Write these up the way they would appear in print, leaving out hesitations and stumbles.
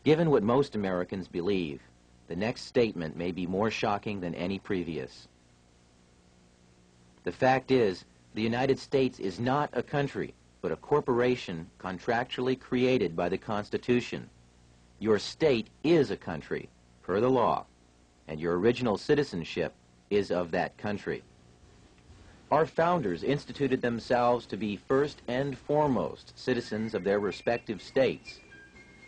Given what most Americans believe, the next statement may be more shocking than any previous. The fact is, the United States is not a country, but a corporation contractually created by the Constitution. Your state is a country, per the law, and your original citizenship is of that country. Our founders instituted themselves to be first and foremost citizens of their respective states.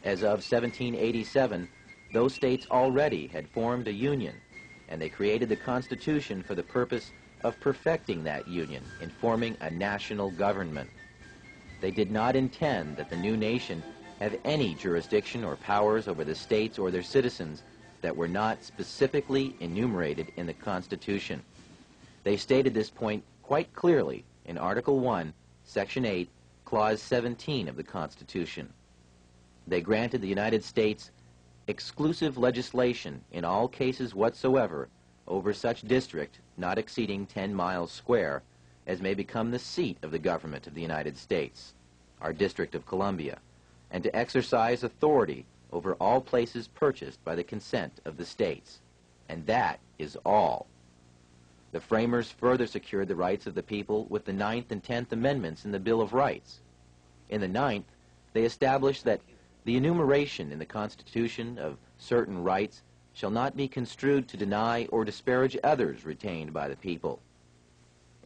As of 1787, those states already had formed a union, and they created the Constitution for the purpose of perfecting that union in forming a national government. They did not intend that the new nation have any jurisdiction or powers over the states or their citizens that were not specifically enumerated in the Constitution. They stated this point quite clearly in Article 1, Section 8, Clause 17 of the Constitution. They granted the United States exclusive legislation in all cases whatsoever over such district not exceeding 10 miles square as may become the seat of the government of the United States, our District of Columbia, and to exercise authority over all places purchased by the consent of the states. And that is all. The framers further secured the rights of the people with the 9th and 10th Amendments in the Bill of Rights. In the 9th, they established that the enumeration in the Constitution of certain rights shall not be construed to deny or disparage others retained by the people.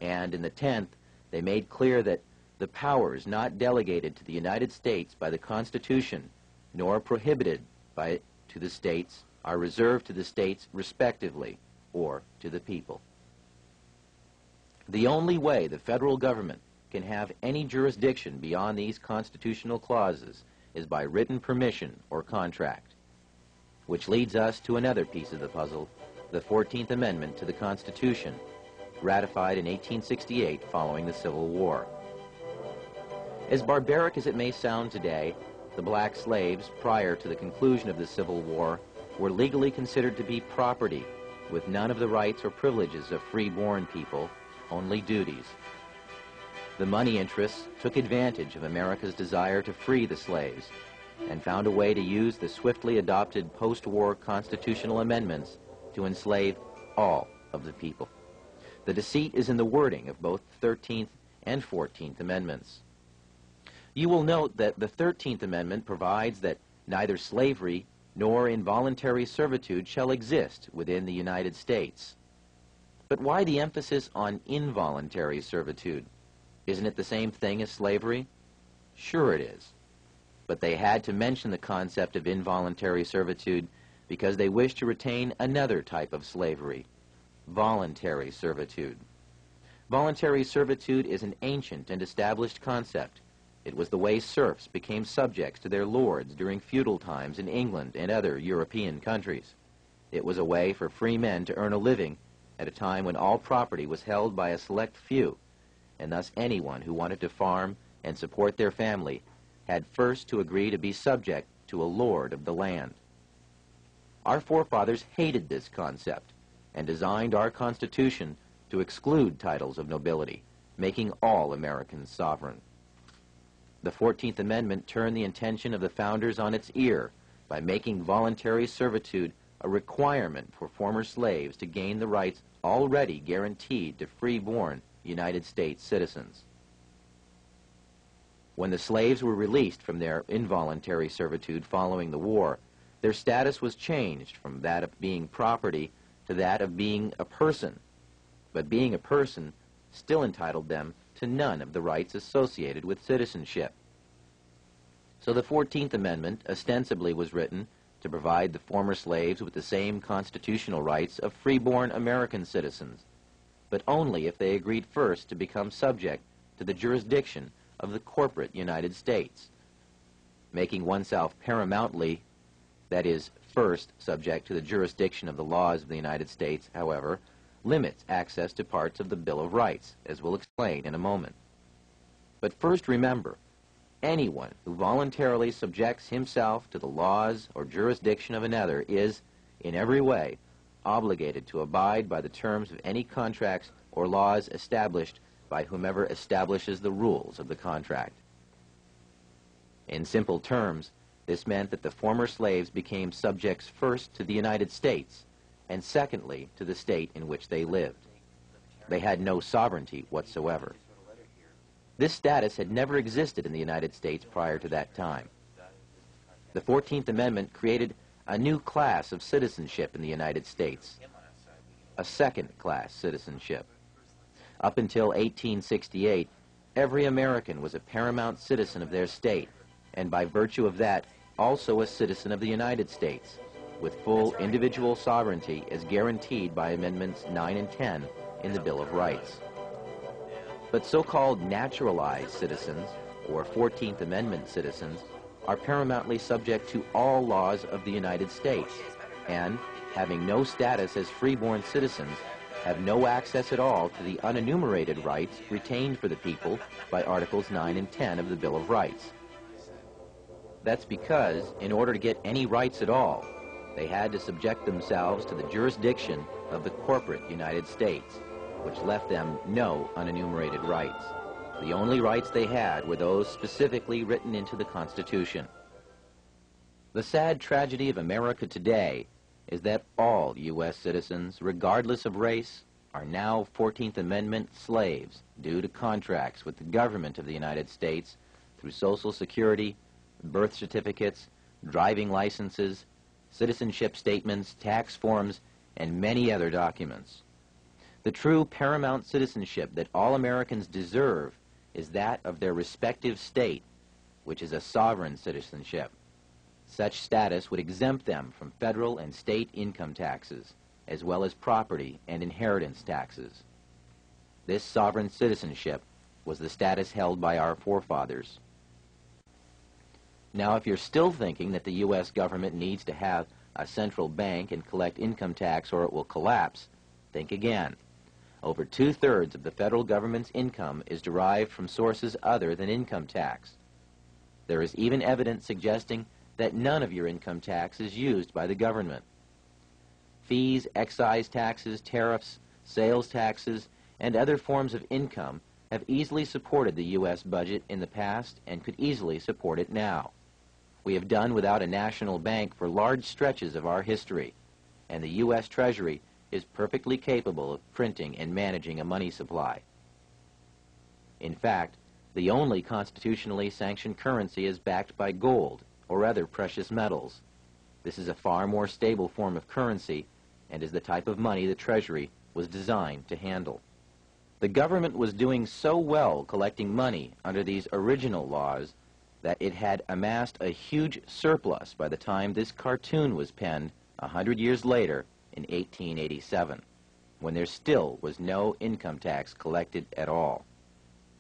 And in the 10th, they made clear that the powers not delegated to the United States by the Constitution, nor prohibited to the states, are reserved to the states respectively, or to the people. The only way the federal government can have any jurisdiction beyond these constitutional clauses is by written permission or contract. Which leads us to another piece of the puzzle, the 14th Amendment to the Constitution, ratified in 1868 following the Civil War. As barbaric as it may sound today, the black slaves, prior to the conclusion of the Civil War, were legally considered to be property, with none of the rights or privileges of free-born people, only duties. The money interests took advantage of America's desire to free the slaves and found a way to use the swiftly adopted post-war constitutional amendments to enslave all of the people. The deceit is in the wording of both the 13th and 14th Amendments. You will note that the 13th Amendment provides that neither slavery nor involuntary servitude shall exist within the United States. But why the emphasis on involuntary servitude? Isn't it the same thing as slavery? Sure it is. But they had to mention the concept of involuntary servitude because they wished to retain another type of slavery, voluntary servitude. Voluntary servitude is an ancient and established concept. It was the way serfs became subjects to their lords during feudal times in England and other European countries. It was a way for free men to earn a living at a time when all property was held by a select few, and thus anyone who wanted to farm and support their family had first to agree to be subject to a lord of the land. Our forefathers hated this concept and designed our Constitution to exclude titles of nobility, making all Americans sovereign. The 14th Amendment turned the intention of the founders on its ear by making voluntary servitude a requirement for former slaves to gain the rights already guaranteed to free-born United States citizens. When the slaves were released from their involuntary servitude following the war, their status was changed from that of being property to that of being a person. But being a person still entitled them to none of the rights associated with citizenship. So the 14th Amendment ostensibly was written to provide the former slaves with the same constitutional rights of free-born American citizens, but only if they agreed first to become subject to the jurisdiction of the corporate United States. Making oneself paramountly, that is, first subject to the jurisdiction of the laws of the United States, however, limits access to parts of the Bill of Rights, as we'll explain in a moment. But first remember, anyone who voluntarily subjects himself to the laws or jurisdiction of another is, in every way, obligated to abide by the terms of any contracts or laws established by whomever establishes the rules of the contract. In simple terms, This meant that the former slaves became subjects first to the United States, and secondly to the state in which they lived. They had no sovereignty whatsoever. This status had never existed in the United States prior to that time. The 14th Amendment created a new class of citizenship in the United States, a second-class citizenship. Up until 1868, every American was a paramount citizen of their state, and by virtue of that, also a citizen of the United States, with full individual sovereignty as guaranteed by Amendments 9 and 10 in the Bill of Rights. But so-called naturalized citizens, or 14th Amendment citizens, are paramountly subject to all laws of the United States, and, having no status as freeborn citizens, have no access at all to the unenumerated rights retained for the people by Articles 9 and 10 of the Bill of Rights. That's because, in order to get any rights at all, they had to subject themselves to the jurisdiction of the corporate United States, which left them no unenumerated rights. The only rights they had were those specifically written into the Constitution. The sad tragedy of America today is that all U.S. citizens, regardless of race, are now 14th Amendment slaves due to contracts with the government of the United States through Social Security, birth certificates, driving licenses, citizenship statements, tax forms, and many other documents. The true paramount citizenship that all Americans deserve is that of their respective state, which is a sovereign citizenship. Such status would exempt them from federal and state income taxes, as well as property and inheritance taxes. This sovereign citizenship was the status held by our forefathers. Now, if you're still thinking that the U.S. government needs to have a central bank and collect income tax or it will collapse, think again. Over 2/3 of the federal government's income is derived from sources other than income tax. There is even evidence suggesting that none of your income tax is used by the government. Fees, excise taxes, tariffs, sales taxes, and other forms of income have easily supported the U.S. budget in the past and could easily support it now. We have done without a national bank for large stretches of our history, and the U.S. Treasury is perfectly capable of printing and managing a money supply. In fact, the only constitutionally sanctioned currency is backed by gold or other precious metals. This is a far more stable form of currency and is the type of money the Treasury was designed to handle. The government was doing so well collecting money under these original laws that it had amassed a huge surplus by the time this cartoon was penned 100 years later in 1887, when there still was no income tax collected at all.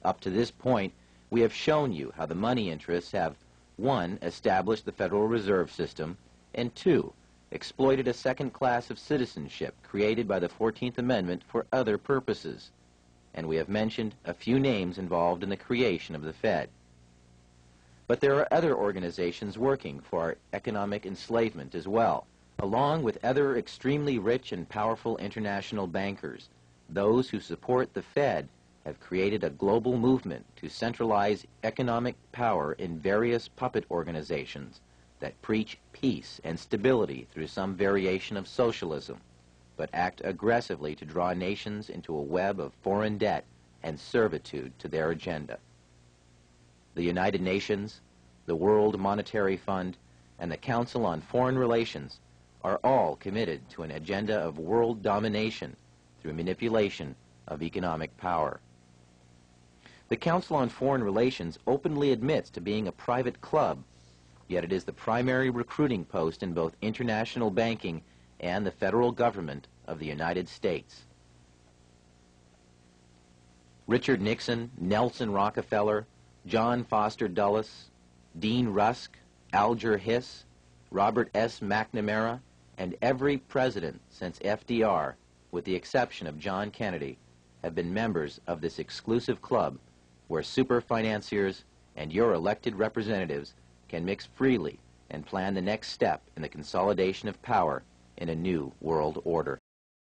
Up to this point, we have shown you how the money interests have 1. Established the Federal Reserve System, and 2. Exploited a second class of citizenship created by the 14th Amendment for other purposes. And we have mentioned a few names involved in the creation of the Fed. But there are other organizations working for our economic enslavement as well, along with other extremely rich and powerful international bankers. Those who support the Fed have created a global movement to centralize economic power in various puppet organizations that preach peace and stability through some variation of socialism, but act aggressively to draw nations into a web of foreign debt and servitude to their agenda. The United Nations, the World Monetary Fund, and the Council on Foreign Relations are all committed to an agenda of world domination through manipulation of economic power. The Council on Foreign Relations openly admits to being a private club, yet it is the primary recruiting post in both international banking and the federal government of the United States. Richard Nixon, Nelson Rockefeller, John Foster Dulles, Dean Rusk, Alger Hiss, Robert S. McNamara, and every president since FDR, with the exception of John Kennedy, have been members of this exclusive club where super financiers and your elected representatives can mix freely and plan the next step in the consolidation of power in a new world order.